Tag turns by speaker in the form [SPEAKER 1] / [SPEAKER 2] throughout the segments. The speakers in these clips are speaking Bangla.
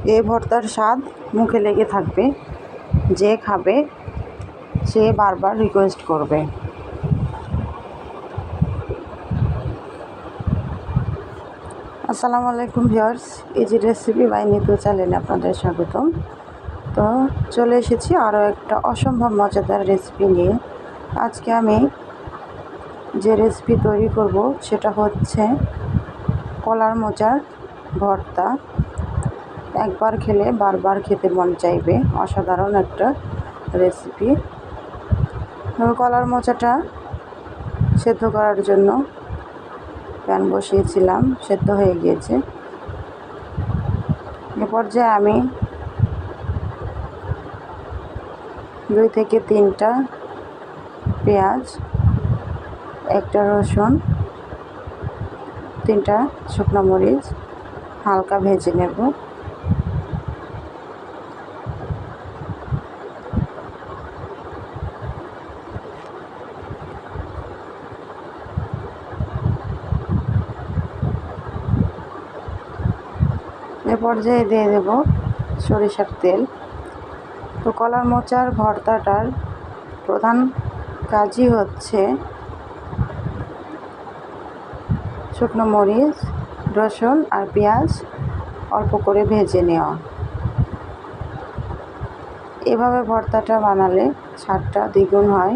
[SPEAKER 1] এই ভর্তার স্বাদ মুখে লেগে থাকবে, যে খাবে সে বারবার রিকোয়েস্ট করবে। আসসালামু আলাইকুম viewers, easy recipe by Nitu চ্যানেলে আপনাদের স্বাগতম। তো চলে এসেছি আরও একটা অসম্ভব মজাদার রেসিপি নিয়ে। আজকে আমি যে রেসিপি তৈরি করব সেটা হচ্ছে কলার মোচার ভর্তা। একবার খেলে বারবার খেতে মন চাইবে, অসাধারণ একটা রেসিপি। কলার মোচাটা সেদ্ধ করার জন্য প্যান বসিয়েছিলাম, সেদ্ধ হয়ে গিয়েছে। এ পর্যায়ে আমি 2 থেকে 3টা পেঁয়াজ, 1টা রসুন, 3টা শুকনো মরিচ হালকা ভেজে নেব। এ পর্যায়ে দিয়ে দেব সরিষার তেল। তো কলার মোচার ভর্তাটার প্রধান কাজই হচ্ছে শুকনো মরিচ, রসুন আর পেঁয়াজ অল্প করে ভেজে নেওয়া। এভাবে ভর্তাটা বানালে স্বাদটা দ্বিগুণ হয়।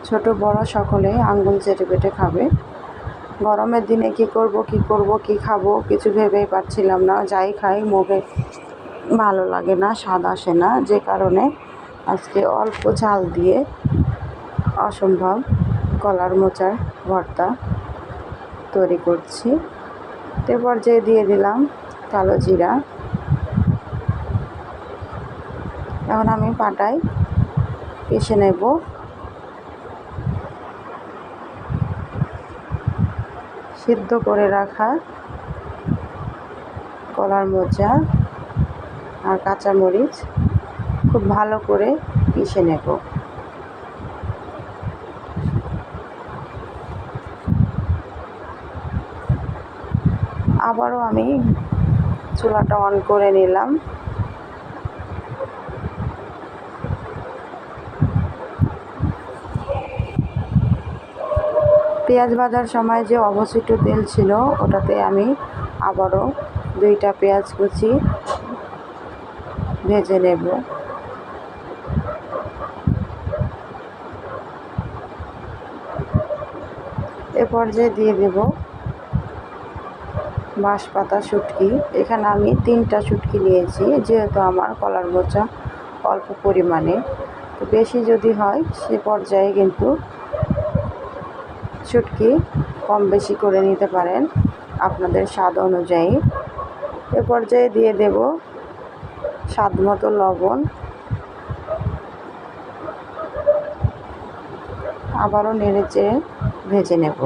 [SPEAKER 1] ছোট বড় সকলে আঙ্গুল চেটে পেটে খাবে। গরমের দিনে কি খাবো কিছু ভেবেই পাচ্ছিলাম না। যাই খাই মুখে ভালো লাগে না, স্বাদ আসে না, যে কারণে আজকে অল্প ঝাল দিয়ে অসম্ভব কলার মোচার ভর্তা তৈরি করছি। এ পর্যায়ে দিয়ে দিলাম কালো জিরা। এখন আমি পাটায় পিষে নেব। সিদ্ধ করে রাখা কলার মোচা আর কাঁচামরিচ খুব ভালো করে পিষে নেব। আবারও আমি চুলাটা অন করে নিলাম। পেঁয়াজ ভাজার সময় যে অবশিষ্ট তেল ছিল ওটাতে আমি আবারও 2টা পেঁয়াজ কুচি ভেজে নেব। এ পর্যায়ে দিয়ে দেব বাঁশপাতা শুটকি। এখানে আমি 3টা শুটকি নিয়েছি, যেহেতু আমার কলার মোচা অল্প পরিমাণে। তো বেশি যদি হয় সে পর্যায়ে কিন্তু শুটকি কম বেশি করে নিতে পারেন আপনাদের স্বাদ অনুযায়ী। এ পর্যায়ে দিয়ে দেব স্বাদ মতো লবণ। আবারও নেড়ে চেড়ে ভেজে নেব।